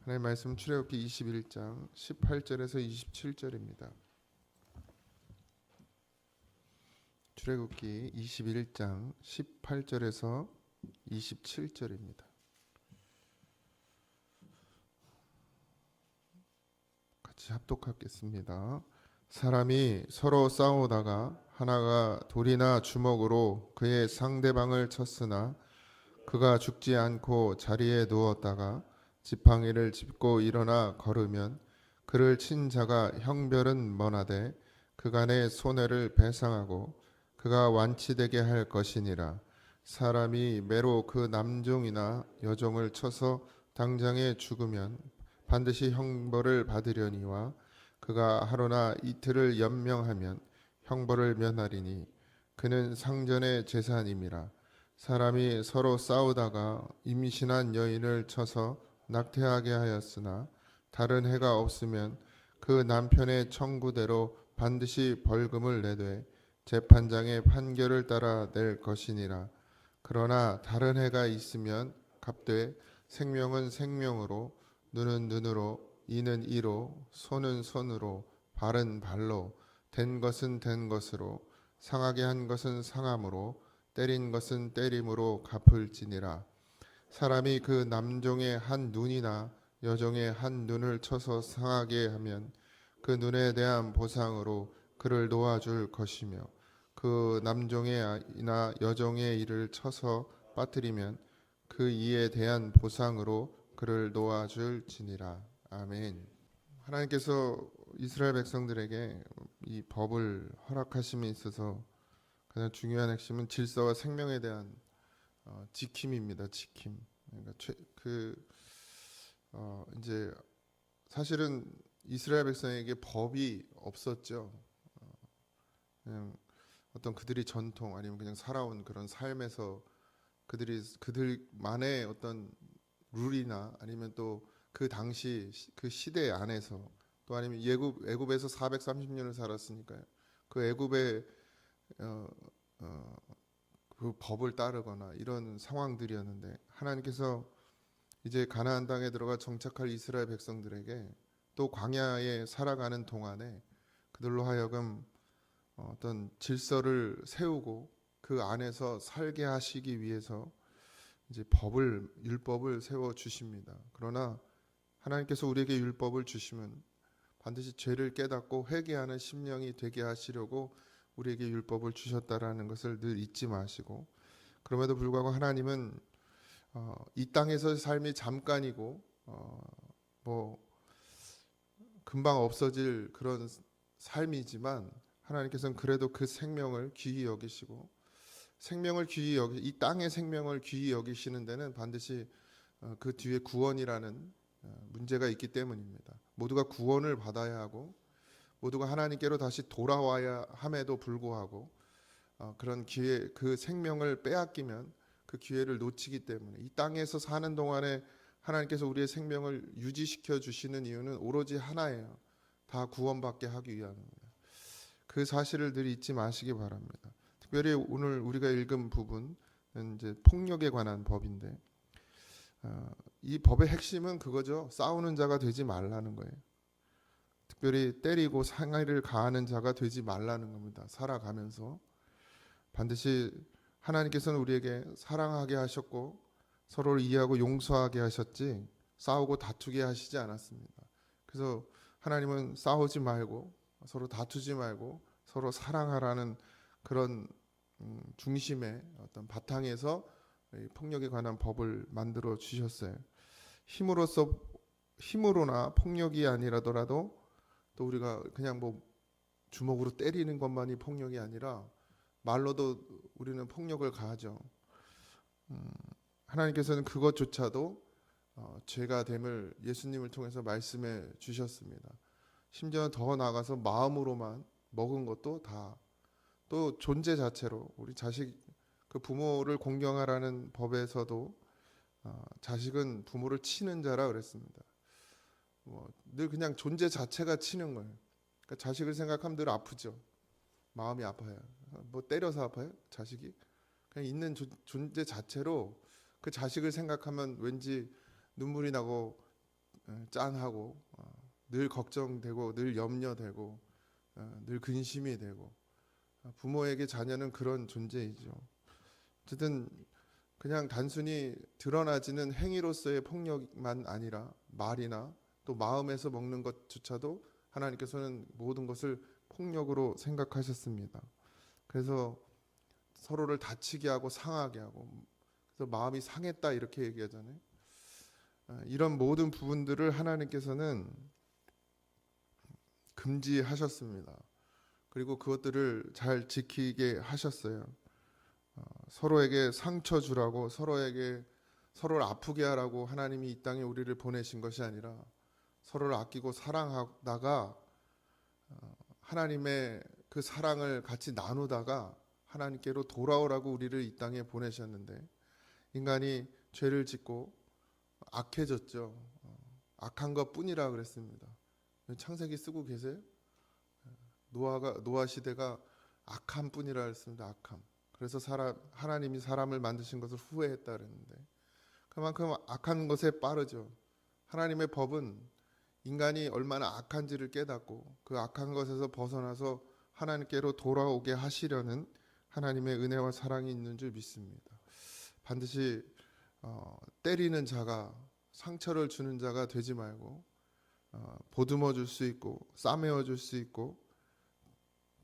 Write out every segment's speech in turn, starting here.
하나님 말씀 출애굽기 21장 18절에서 27절입니다. 출애굽기 21장 18절에서 27절입니다. 같이 합독하겠습니다. 사람이 서로 싸우다가 하나가 돌이나 주먹으로 그의 상대방을 쳤으나 그가 죽지 않고 자리에 누웠다가 지팡이를 짚고 일어나 걸으면 그를 친 자가 형벌은 머나되 그간의 손해를 배상하고 그가 완치되게 할 것이니라. 사람이 매로 그 남종이나 여종을 쳐서 당장에 죽으면 반드시 형벌을 받으려니와 그가 하루나 이틀을 연명하면 형벌을 면하리니 그는 상전의 재산임이라. 사람이 서로 싸우다가 임신한 여인을 쳐서 낙태하게 하였으나 다른 해가 없으면 그 남편의 청구대로 반드시 벌금을 내되 재판장의 판결을 따라 낼 것이니라. 그러나 다른 해가 있으면 갚되 생명은 생명으로, 눈은 눈으로, 이는 이로, 손은 손으로, 발은 발로, 된 것은 된 것으로, 상하게 한 것은 상함으로, 때린 것은 때림으로 갚을지니라. 사람이 그 남종의 한 눈이나 여종의 한 눈을 쳐서 상하게 하면 그 눈에 대한 보상으로 그를 놓아줄 것이며, 그 남종의나 여종의 이를 쳐서 빠뜨리면 그 이에 대한 보상으로 그를 놓아줄지니라. 아멘. 하나님께서 이스라엘 백성들에게 이 법을 허락하심에 있어서 가장 중요한 핵심은 질서와 생명에 대한 지킴입니다. 지킴. 그러니까 이제 사실은 이스라엘 백성에게 법이 없었죠. 그냥 어떤 그들이 전통 아니면 그냥 살아온 그런 삶에서 그들만의 어떤 룰이나 아니면 또 그 당시 그 시대 안에서 또 아니면 애굽에서 430년을 살았으니까요. 그 애굽의 어, 어, 그 법을 따르거나 이런 상황들이었는데 하나님께서 이제 가나안 땅에 들어가 정착할 이스라엘 백성들에게 또 광야에 살아가는 동안에 그들로 하여금 어떤 질서를 세우고 그 안에서 살게 하시기 위해서 이제 율법을 세워 주십니다. 그러나 하나님께서 우리에게 율법을 주시면 반드시 죄를 깨닫고 회개하는 심령이 되게 하시려고 우리에게 율법을 주셨다라는 것을 늘 잊지 마시고, 그럼에도 불구하고 하나님은 이 땅에서의 삶이 잠깐이고 뭐 금방 없어질 그런 삶이지만 하나님께서는 그래도 그 생명을 귀히 여기시고, 이 땅의 생명을 귀히 여기시는 데는 반드시 그 뒤에 구원이라는 문제가 있기 때문입니다. 모두가 구원을 받아야 하고 모두가 하나님께로 다시 돌아와야 함에도 불구하고 그런 기회, 그 생명을 빼앗기면 그 기회를 놓치기 때문에 이 땅에서 사는 동안에 하나님께서 우리의 생명을 유지시켜 주시는 이유는 오로지 하나예요. 다 구원받게 하기 위함입니다. 그 사실을 늘 잊지 마시기 바랍니다. 특별히 오늘 우리가 읽은 부분은 이제 폭력에 관한 법인데 이 법의 핵심은 그거죠. 싸우는 자가 되지 말라는 거예요. 특별히 때리고 상해를 가하는 자가 되지 말라는 겁니다. 살아가면서 반드시 하나님께서는 우리에게 사랑하게 하셨고 서로를 이해하고 용서하게 하셨지 싸우고 다투게 하시지 않았습니다. 그래서 하나님은 싸우지 말고 서로 다투지 말고 서로 사랑하라는 그런 중심의 어떤 바탕에서 폭력에 관한 법을 만들어 주셨어요. 힘으로나 폭력이 아니라더라도 또 우리가 그냥 뭐 주먹으로 때리는 것만이 폭력이 아니라 말로도 우리는 폭력을 가하죠. 하나님께서는 그것조차도 죄가 됨을 예수님을 통해서 말씀해 주셨습니다. 심지어 더 나아가서 마음으로만 먹은 것도 다 또 존재 자체로 우리 자식 그 부모를 공경하라는 법에서도 자식은 부모를 치는 자라 그랬습니다. 늘 그냥 존재 자체가 치는 거예요. 그러니까 자식을 생각하면 늘 아프죠. 마음이 아파요. 뭐 때려서 아파요? 자식이? 그냥 있는 존재 자체로 그 자식을 생각하면 왠지 눈물이 나고 짠하고 늘 걱정되고 늘 염려되고 늘 근심이 되고 부모에게 자녀는 그런 존재이죠. 어쨌든 그냥 단순히 드러나지는 행위로서의 폭력만 아니라 말이나 또 마음에서 먹는 것조차도 하나님께서는 모든 것을 폭력으로 생각하셨습니다. 그래서 서로를 다치게 하고 상하게 하고 그래서 마음이 상했다 이렇게 얘기하잖아요. 이런 모든 부분들을 하나님께서는 금지하셨습니다. 그리고 그것들을 잘 지키게 하셨어요. 서로에게 상처 주라고 서로를 아프게 하라고 하나님이 이 땅에 우리를 보내신 것이 아니라 서로를 아끼고 사랑하다가 하나님의 그 사랑을 같이 나누다가 하나님께로 돌아오라고 우리를 이 땅에 보내셨는데 인간이 죄를 짓고 악해졌죠. 악한 것뿐이라 그랬습니다. 창세기 쓰고 계세요? 노아 시대가 악함 뿐이라 했습니다. 악함. 그래서 하나님이 사람을 만드신 것을 후회했다 그랬는데 그만큼 악한 것에 빠르죠. 하나님의 법은 인간이 얼마나 악한지를 깨닫고 그 악한 것에서 벗어나서 하나님께로 돌아오게 하시려는 하나님의 은혜와 사랑이 있는 줄 믿습니다. 반드시 때리는 자가 상처를 주는 자가 되지 말고 보듬어 줄 수 있고 싸매어 줄 수 있고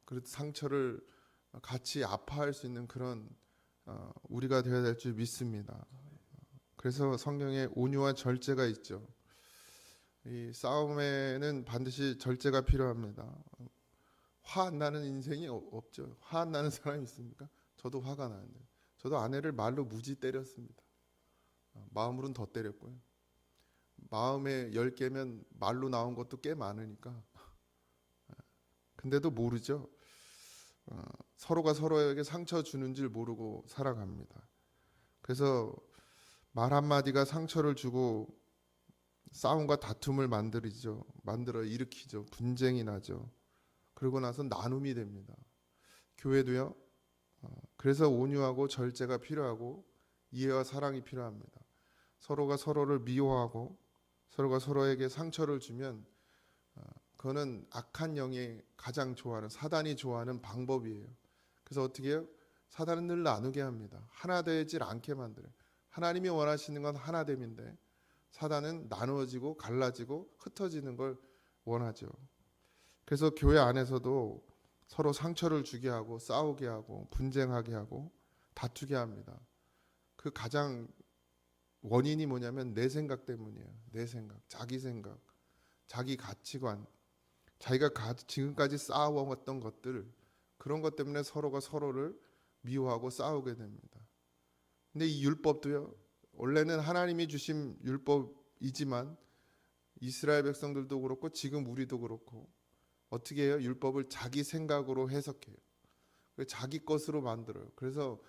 그 상처를 같이 아파할 수 있는 그런 우리가 되어야 될 줄 믿습니다. 그래서 성경에 온유와 절제가 있죠. 이 싸움에는 반드시 절제가 필요합니다. 화 안 나는 인생이 없죠. 화 안 나는 사람이 있습니까? 저도 화가 나는데 저도 아내를 말로 무지 때렸습니다. 마음으로는 더 때렸고요. 마음에 10개면 말로 나온 것도 꽤 많으니까 근데도 모르죠. 서로가 서로에게 상처 주는 줄 모르고 살아갑니다. 그래서 말 한마디가 상처를 주고 싸움과 다툼을 만들어 일으키죠. 분쟁이 나죠. 그러고 나서 나눔이 됩니다. 교회도요. 그래서 온유하고 절제가 필요하고 이해와 사랑이 필요합니다. 서로가 서로를 미워하고 서로가 서로에게 상처를 주면 그거는 악한 영이 가장 좋아하는 사단이 좋아하는 방법이에요. 그래서 어떻게 해요? 사단은 늘 나누게 합니다. 하나 되질 않게 만들어요. 하나님이 원하시는 건 하나됨인데 사단은 나누어지고 갈라지고 흩어지는 걸 원하죠. 그래서 교회 안에서도 서로 상처를 주게 하고 싸우게 하고 분쟁하게 하고 다투게 합니다. 그 가장 원인이 뭐냐면 내 생각 때문이에요. 내 생각, 자기 가치관, 자기가 지금까지 쌓아왔던 것들 그런 것 때문에 서로가 서로를 미워하고 싸우게 됩니다. 근데 이 율법도요. 원래는 하나님이 주신 율법이지만 이스라엘 백성들도 그렇고 지금 우리도 그렇고 어떻게 해요? 율법을 자기 생각으로 해석해요. 자기 것으로 만들어요. 그래서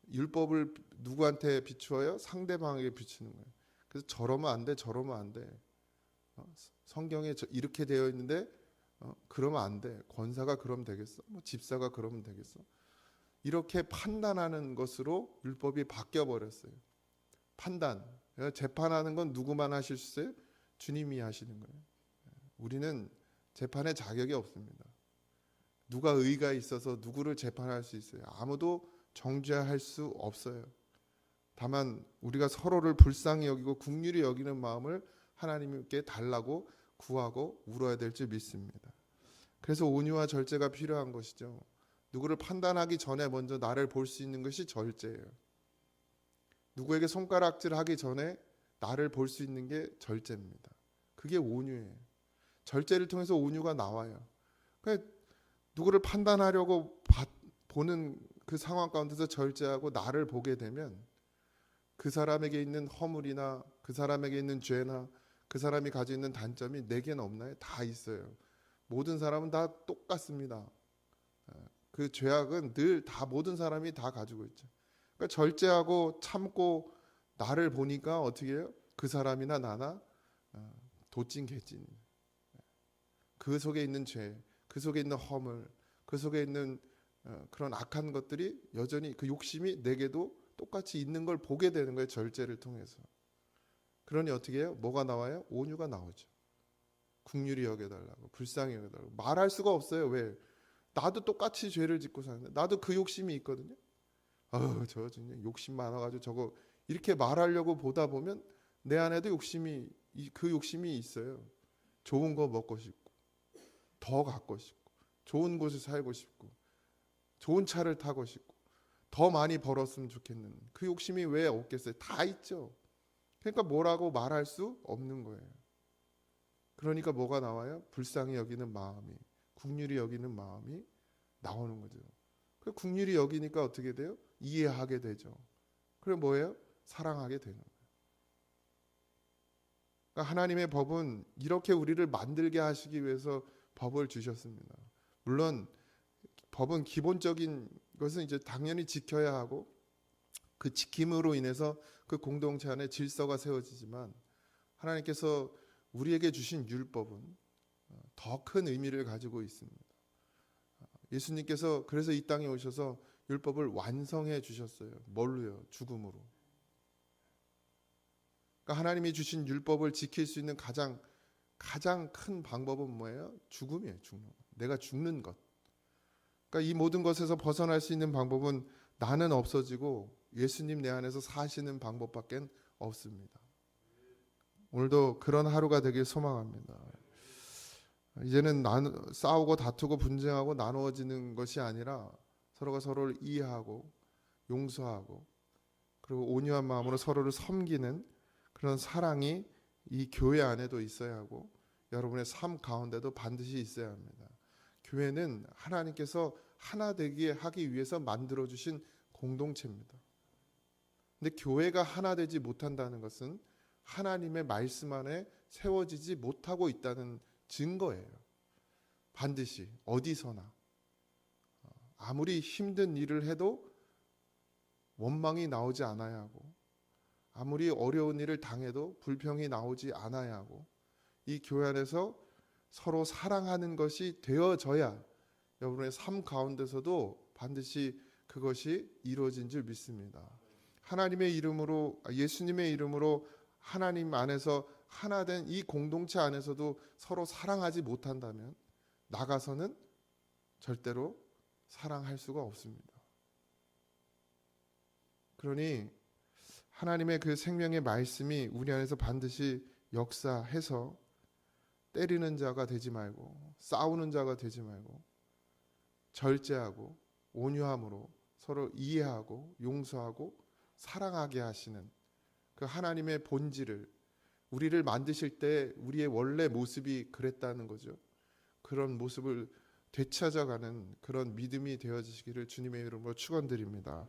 율법을 누구한테 비추어요? 상대방에게 비추는 거예요. 그래서 저러면 안 돼, 저러면 안 돼. 성경에 이렇게 되어 있는데 그러면 안 돼. 권사가 그러면 되겠어? 뭐 집사가 그러면 되겠어? 이렇게 판단하는 것으로 율법이 바뀌어 버렸어요. 판단. 재판하는 건 누구만 하실 수 있어요? 주님이 하시는 거예요. 우리는 재판에 자격이 없습니다. 누가 의가 있어서 누구를 재판할 수 있어요? 아무도 정죄할 수 없어요. 다만 우리가 서로를 불쌍히 여기고 긍휼히 여기는 마음을 하나님께 달라고 구하고 울어야 될 줄 믿습니다. 그래서 온유와 절제가 필요한 것이죠. 누구를 판단하기 전에 먼저 나를 볼 수 있는 것이 절제예요. 누구에게 손가락질하기 전에 나를 볼 수 있는 게 절제입니다. 그게 온유예요. 절제를 통해서 온유가 나와요. 그러니까 누구를 판단하려고 보는 그 상황 가운데서 절제하고 나를 보게 되면 그 사람에게 있는 허물이나 그 사람에게 있는 죄나 그 사람이 가지고 있는 단점이 내게는 없나요? 다 있어요. 모든 사람은 다 똑같습니다. 그 죄악은 늘 다 모든 사람이 다 가지고 있죠. 그러니까 절제하고 참고 나를 보니까 어떻게 해요? 그 사람이나 나나 도찐 개찐. 그 속에 있는 죄, 그 속에 있는 허물, 그 속에 있는 그런 악한 것들이 여전히 그 욕심이 내게도 똑같이 있는 걸 보게 되는 거예요. 절제를 통해서. 그러니 어떻게 해요? 뭐가 나와요? 온유가 나오죠. 긍휼히 여겨달라고, 불쌍히 여겨달라고. 말할 수가 없어요. 왜? 나도 똑같이 죄를 짓고 사는데 나도 그 욕심이 있거든요. 저 진짜 욕심 많아가지고 저거 이렇게 말하려고 보다 보면 내 안에도 그 욕심이 있어요. 좋은 거 먹고 싶고, 더 갖고 싶고, 좋은 곳에 살고 싶고, 좋은 차를 타고 싶고, 더 많이 벌었으면 좋겠는 그 욕심이 왜 없겠어요? 다 있죠. 그러니까 뭐라고 말할 수 없는 거예요. 그러니까 뭐가 나와요? 불쌍히 여기는 마음이, 긍휼히 여기는 마음이 나오는 거죠. 그 긍휼히 여기니까 어떻게 돼요? 이해하게 되죠. 그럼 뭐예요? 사랑하게 되는 거예요. 그러니까 하나님의 법은 이렇게 우리를 만들게 하시기 위해서 법을 주셨습니다. 물론 법은 기본적인 것은 이제 당연히 지켜야 하고 그 지킴으로 인해서 그 공동체 안에 질서가 세워지지만 하나님께서 우리에게 주신 율법은 더 큰 의미를 가지고 있습니다. 예수님께서 그래서 이 땅에 오셔서 율법을 완성해 주셨어요. 뭘로요? 죽음으로. 그러니까 하나님이 주신 율법을 지킬 수 있는 가장 큰 방법은 뭐예요? 죽음이에요. 죽는 것. 내가 죽는 것. 그러니까 이 모든 것에서 벗어날 수 있는 방법은 나는 없어지고 예수님 내 안에서 사시는 방법밖에 없습니다. 오늘도 그런 하루가 되길 소망합니다. 이제는 싸우고 다투고 분쟁하고 나누어지는 것이 아니라 서로가 서로를 이해하고 용서하고 그리고 온유한 마음으로 서로를 섬기는 그런 사랑이 이 교회 안에도 있어야 하고 여러분의 삶 가운데도 반드시 있어야 합니다. 교회는 하나님께서 하나 되게 하기 위해서 만들어 주신 공동체입니다. 근데 교회가 하나 되지 못한다는 것은 하나님의 말씀 안에 세워지지 못하고 있다는 증거예요. 반드시 어디서나 아무리 힘든 일을 해도 원망이 나오지 않아야 하고 아무리 어려운 일을 당해도 불평이 나오지 않아야 하고 이 교회 안에서 서로 사랑하는 것이 되어져야 여러분의 삶 가운데서도 반드시 그것이 이루어진 줄 믿습니다. 하나님의 이름으로 예수님의 이름으로 하나님 안에서 하나 된 이 공동체 안에서도 서로 사랑하지 못한다면 나가서는 절대로 사랑할 수가 없습니다. 그러니 하나님의 그 생명의 말씀이 우리 안에서 반드시 역사해서 때리는 자가 되지 말고 싸우는 자가 되지 말고 절제하고 온유함으로 서로 이해하고 용서하고 사랑하게 하시는 그 하나님의 본질을 우리를 만드실 때 우리의 원래 모습이 그랬다는 거죠. 그런 모습을 되찾아가는 그런 믿음이 되어지시기를 주님의 이름으로 축원드립니다.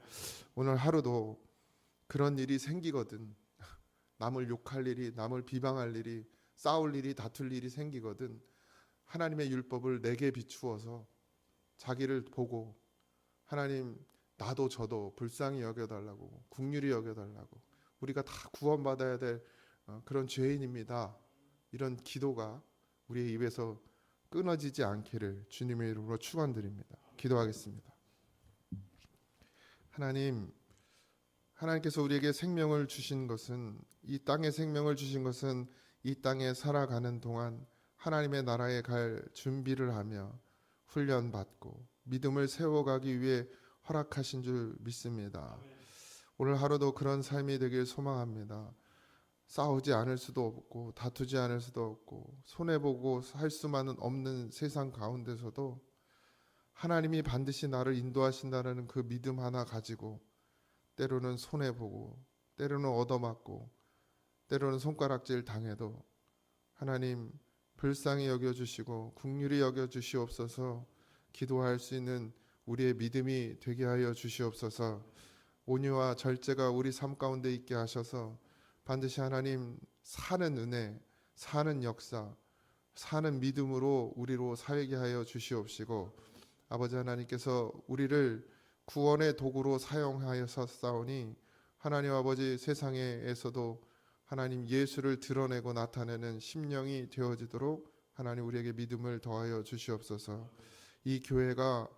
오늘 하루도 그런 일이 생기거든 남을 욕할 일이 남을 비방할 일이 싸울 일이 다툴 일이 생기거든 하나님의 율법을 내게 비추어서 자기를 보고 하나님 나도 저도 불쌍히 여겨달라고 긍휼히 여겨달라고 우리가 다 구원받아야 될 그런 죄인입니다. 이런 기도가 우리의 입에서 끊어지지 않기를 주님의 이름으로 축원드립니다. 기도하겠습니다. 하나님께서 우리에게 생명을 주신 것은 이 땅에 생명을 주신 것은 이 땅에 살아가는 동안 하나님의 나라에 갈 준비를 하며 훈련받고 믿음을 세워가기 위해 허락하신 줄 믿습니다. 오늘 하루도 그런 삶이 되길 소망합니다. 싸우지 않을 수도 없고 다투지 않을 수도 없고 손해보고 살 수만은 없는 세상 가운데서도 하나님이 반드시 나를 인도하신다는 그 믿음 하나 가지고 때로는 손해보고 때로는 얻어맞고 때로는 손가락질 당해도 하나님 불쌍히 여겨주시고 긍휼히 여겨주시옵소서 기도할 수 있는 우리의 믿음이 되게 하여 주시옵소서 온유와 절제가 우리 삶 가운데 있게 하셔서 반드시 하나님 사는 은혜, 사는 역사, 사는 믿음으로 우리로 살게 하여 주시옵시고 아버지 하나님께서 우리를 구원의 도구로 사용하여서 싸우니 하나님 아버지 세상에서도 하나님 예수를 드러내고 나타내는 심령이 되어지도록 하나님 우리에게 믿음을 더하여 주시옵소서. 이 교회가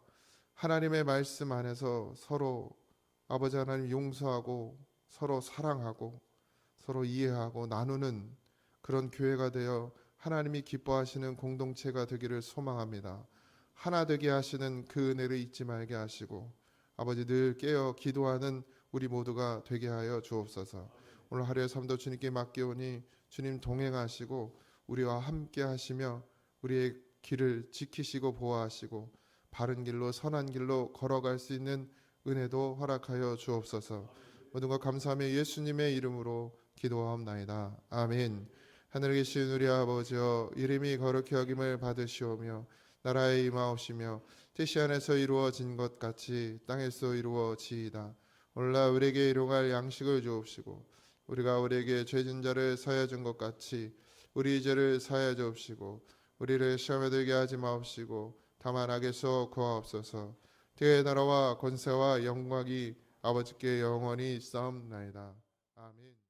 하나님의 말씀 안에서 서로 아버지 하나님 용서하고 서로 사랑하고 서로 이해하고 나누는 그런 교회가 되어 하나님이 기뻐하시는 공동체가 되기를 소망합니다. 하나 되게 하시는 그 은혜를 잊지 말게 하시고 아버지 늘 깨어 기도하는 우리 모두가 되게 하여 주옵소서. 오늘 하루의 삶도 주님께 맡기오니 주님 동행하시고 우리와 함께 하시며 우리의 길을 지키시고 보호하시고 바른 길로 선한 길로 걸어갈 수 있는 은혜도 허락하여 주옵소서. 모든 것 감사하며 예수님의 이름으로 기도하옵나이다. 아멘. 하늘에 계신 우리 아버지여, 이름이 거룩히 여김을 받으시오며 나라에 임하옵시며 뜻이 하늘에서 이루어진 것 같이 땅에서 이루어지이다. 오늘날 우리에게 일용할 양식을 주옵시고 우리가 우리에게 죄진 자를 사하여 준 것 같이 우리 죄를 사하여 주옵시고 우리를 시험에 들게 하지 마옵시고 다만 악에서 구하옵소서. 주의 나라와 권세와 영광이 아버지께 영원히 있사옵나이다. 아멘.